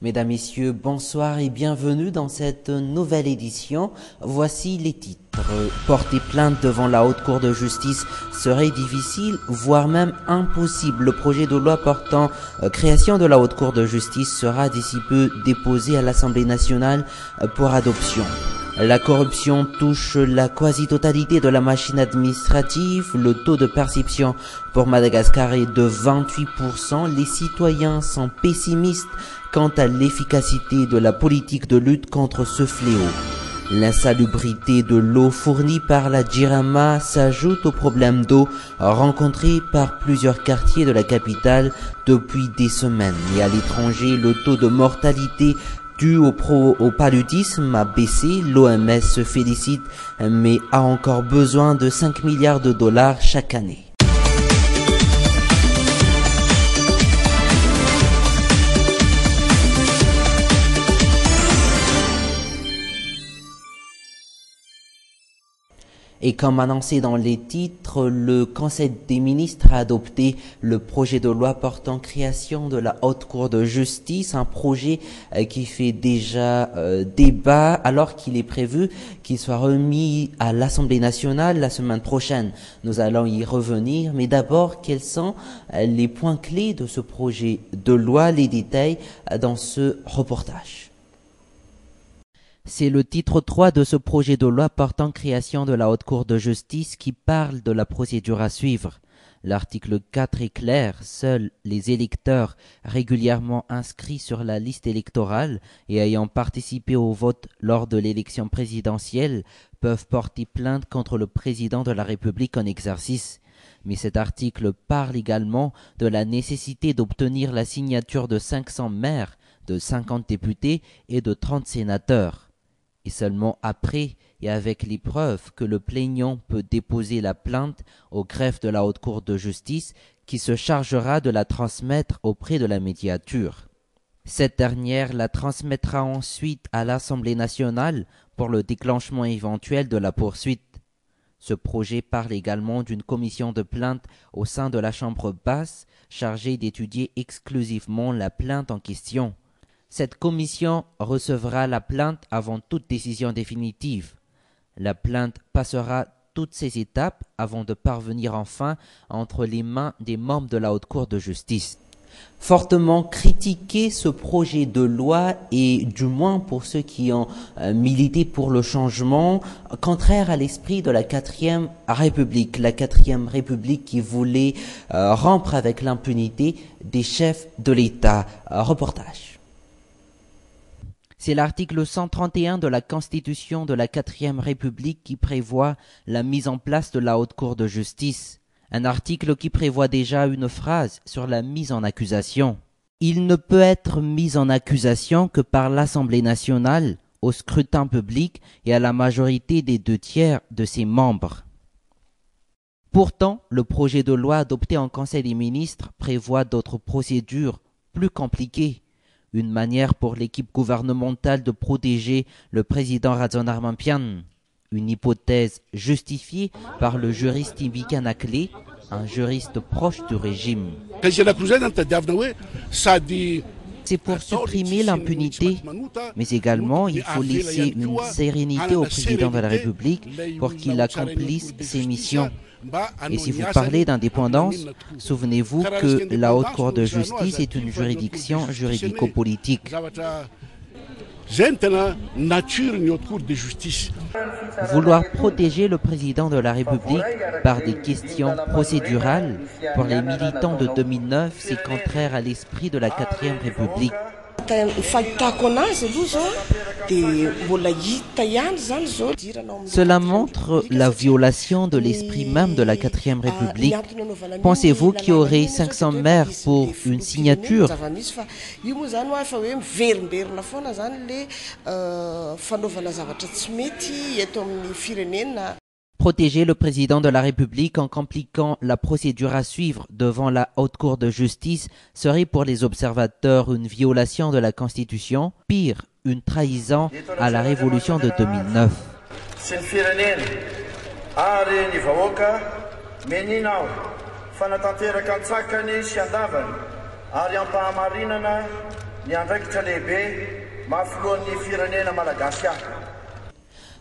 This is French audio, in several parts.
Mesdames, Messieurs, bonsoir et bienvenue dans cette nouvelle édition. Voici les titres. Porter plainte devant la Haute Cour de justice serait difficile, voire même impossible. Le projet de loi portant création de la Haute Cour de justice sera d'ici peu déposé à l'Assemblée nationale pour adoption. La corruption touche la quasi-totalité de la machine administrative. Le taux de perception pour Madagascar est de 28%. Les citoyens sont pessimistes quant à l'efficacité de la politique de lutte contre ce fléau. L'insalubrité de l'eau fournie par la Jirama s'ajoute aux problèmes d'eau rencontrés par plusieurs quartiers de la capitale depuis des semaines. Et à l'étranger, le taux de mortalité dû au paludisme a baissé. L'OMS se félicite, mais a encore besoin de 5 milliards de dollars chaque année. Et comme annoncé dans les titres, le Conseil des ministres a adopté le projet de loi portant création de la Haute Cour de justice, un projet qui fait déjà débat alors qu'il est prévu qu'il soit remis à l'Assemblée nationale la semaine prochaine. Nous allons y revenir, mais d'abord, quels sont les points clés de ce projet de loi, les détails dans ce reportage. C'est le titre 3 de ce projet de loi portant création de la Haute Cour de justice qui parle de la procédure à suivre. L'article 4 est clair, seuls les électeurs régulièrement inscrits sur la liste électorale et ayant participé au vote lors de l'élection présidentielle peuvent porter plainte contre le président de la République en exercice. Mais cet article parle également de la nécessité d'obtenir la signature de 500 maires, de 50 députés et de 30 sénateurs. Et seulement après et avec les preuves que le plaignant peut déposer la plainte au greffe de la Haute Cour de justice qui se chargera de la transmettre auprès de la médiature. Cette dernière la transmettra ensuite à l'Assemblée nationale pour le déclenchement éventuel de la poursuite. Ce projet parle également d'une commission de plainte au sein de la Chambre basse chargée d'étudier exclusivement la plainte en question. Cette commission recevra la plainte avant toute décision définitive. La plainte passera toutes ces étapes avant de parvenir enfin entre les mains des membres de la Haute Cour de justice. Fortement critiqué ce projet de loi et du moins pour ceux qui ont milité pour le changement, contraire à l'esprit de la 4e République. La 4e République qui voulait rompre avec l'impunité des chefs de l'État. Reportage. C'est l'article 131 de la Constitution de la 4e République qui prévoit la mise en place de la Haute Cour de justice. Un article qui prévoit déjà une phrase sur la mise en accusation. Il ne peut être mis en accusation que par l'Assemblée nationale, au scrutin public et à la majorité des 2/3 de ses membres. Pourtant, le projet de loi adopté en Conseil des ministres prévoit d'autres procédures plus compliquées. Une manière pour l'équipe gouvernementale de protéger le président Razonarmampian. Une hypothèse justifiée par le juriste Ibika Nakle, un juriste proche du régime. C'est pour supprimer l'impunité, mais également il faut laisser une sérénité au président de la République pour qu'il accomplisse ses missions. Et si vous parlez d'indépendance, souvenez-vous que la Haute Cour de justice est une juridiction juridico-politique. Vouloir protéger le président de la République par des questions procédurales, pour les militants de 2009, c'est contraire à l'esprit de la 4e République. Cela montre la violation de l'esprit même de la 4e République. Pensez-vous qu'il y aurait 500 maires pour une signature? Protéger le président de la République en compliquant la procédure à suivre devant la Haute Cour de justice serait pour les observateurs une violation de la Constitution, pire, une trahison à la révolution de 2009.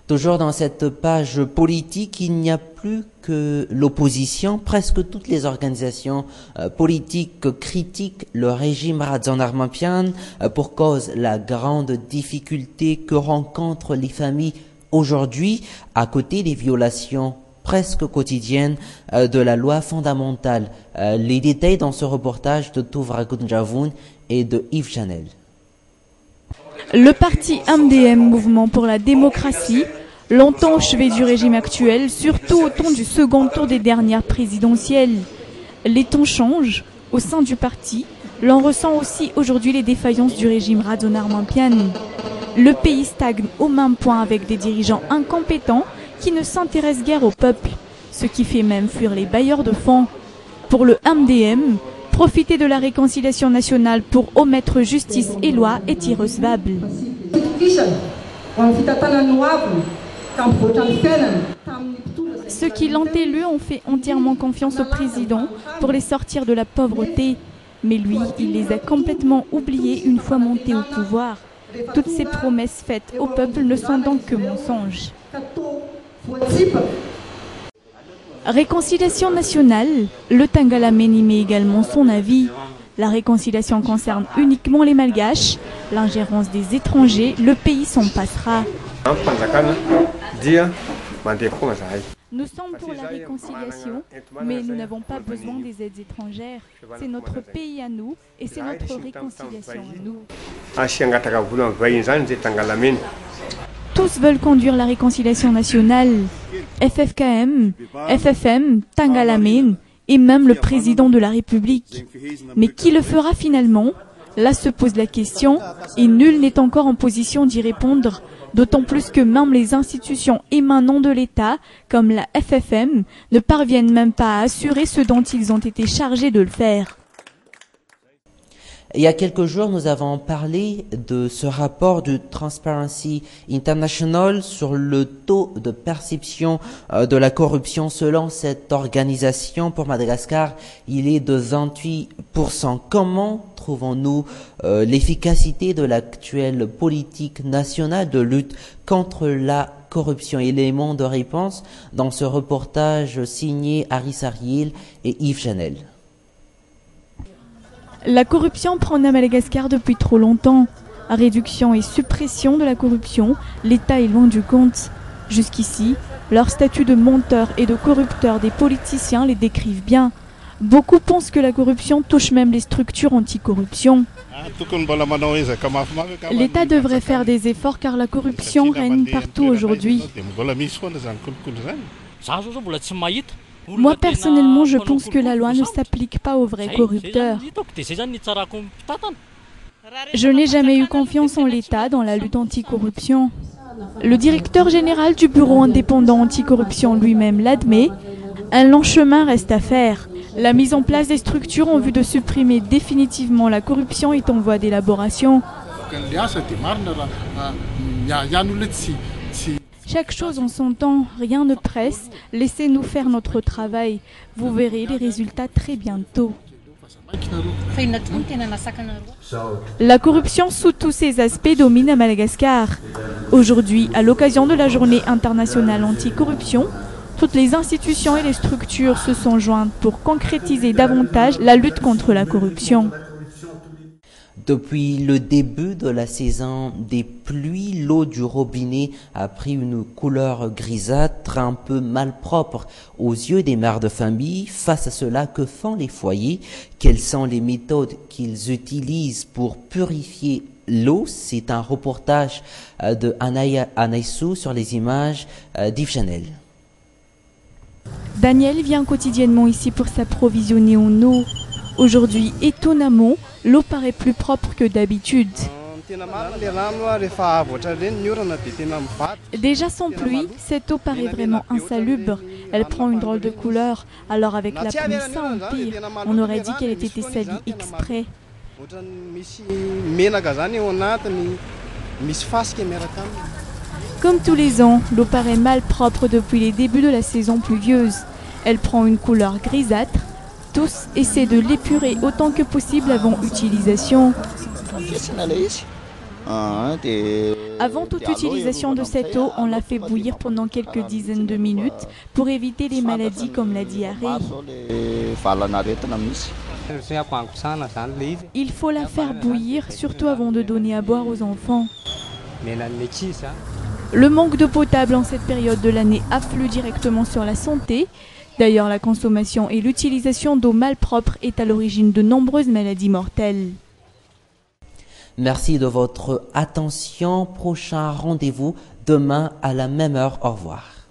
Toujours dans cette page politique, il n'y a plus que l'opposition. Presque toutes les organisations politiques critiquent le régime Razan Armampian pour cause la grande difficulté que rencontrent les familles aujourd'hui, à côté des violations presque quotidiennes de la loi fondamentale. Les détails dans ce reportage de Touvra Gunjavoun et de Yves Chanel. Le parti MDM, Mouvement pour la démocratie, longtemps au chevet du régime actuel, surtout au temps du second tour des dernières présidentielles. Les temps changent au sein du parti. L'on ressent aussi aujourd'hui les défaillances du régime Razan Armampian. Le pays stagne au même point avec des dirigeants incompétents qui ne s'intéressent guère au peuple, ce qui fait même fuir les bailleurs de fonds. Pour le MDM, profiter de la réconciliation nationale pour omettre justice et loi est irrecevable. Ceux qui l'ont élu ont fait entièrement confiance au président pour les sortir de la pauvreté. Mais lui, il les a complètement oubliés une fois monté au pouvoir. Toutes ces promesses faites au peuple ne sont donc que mensonges. Réconciliation nationale, le Tangalamen y met également son avis. La réconciliation concerne uniquement les Malgaches. L'ingérence des étrangers, le pays s'en passera. Nous sommes pour la réconciliation, mais nous n'avons pas besoin des aides étrangères. C'est notre pays à nous et c'est notre réconciliation à nous. Tous veulent conduire la réconciliation nationale. FFKM, FFM, Tangalamen et même le président de la République. Mais qui le fera finalement? Là se pose la question et nul n'est encore en position d'y répondre. D'autant plus que même les institutions émanant de l'État, comme la FFM, ne parviennent même pas à assurer ce dont ils ont été chargés de le faire. Il y a quelques jours, nous avons parlé de ce rapport de Transparency International sur le taux de perception de la corruption. Selon cette organisation, pour Madagascar, il est de 28%. Comment trouvons-nous l'efficacité de l'actuelle politique nationale de lutte contre la corruption? Élément de réponse dans ce reportage signé Aris Ariel et Yves Chanel. La corruption prend à Madagascar depuis trop longtemps. Réduction et suppression de la corruption, l'État est loin du compte. Jusqu'ici, leur statut de menteur et de corrupteur des politiciens les décrivent bien. Beaucoup pensent que la corruption touche même les structures anticorruption. L'État devrait faire des efforts car la corruption règne partout aujourd'hui. Moi, personnellement, je pense que la loi ne s'applique pas aux vrais corrupteurs. Je n'ai jamais eu confiance en l'État dans la lutte anticorruption. Le directeur général du bureau indépendant anticorruption lui-même l'admet. Un long chemin reste à faire. La mise en place des structures en vue de supprimer définitivement la corruption est en voie d'élaboration. Chaque chose en son temps, rien ne presse, laissez-nous faire notre travail. Vous verrez les résultats très bientôt. La corruption sous tous ses aspects domine à Madagascar. Aujourd'hui, à l'occasion de la journée internationale anticorruption, toutes les institutions et les structures se sont jointes pour concrétiser davantage la lutte contre la corruption. Depuis le début de la saison des pluies, l'eau du robinet a pris une couleur grisâtre, un peu malpropre aux yeux des mères de famille. Face à cela, que font les foyers? Quelles sont les méthodes qu'ils utilisent pour purifier l'eau? C'est un reportage de Anaya Anaïsou sur les images d'Yves Chanel. Daniel vient quotidiennement ici pour s'approvisionner en eau. Aujourd'hui, étonnamment, l'eau paraît plus propre que d'habitude. Déjà sans pluie, cette eau paraît vraiment insalubre. Elle prend une drôle de couleur. Alors avec la pluie, ça empire. On aurait dit qu'elle était salie exprès. Comme tous les ans, l'eau paraît malpropre depuis les débuts de la saison pluvieuse. Elle prend une couleur grisâtre. Tous essaient de l'épurer autant que possible avant utilisation. Avant toute utilisation de cette eau, on la fait bouillir pendant quelques dizaines de minutes pour éviter les maladies comme la diarrhée. Il faut la faire bouillir, surtout avant de donner à boire aux enfants. Le manque d'eau potable en cette période de l'année influe directement sur la santé. D'ailleurs, la consommation et l'utilisation d'eau malpropre est à l'origine de nombreuses maladies mortelles. Merci de votre attention. Prochain rendez-vous demain à la même heure. Au revoir.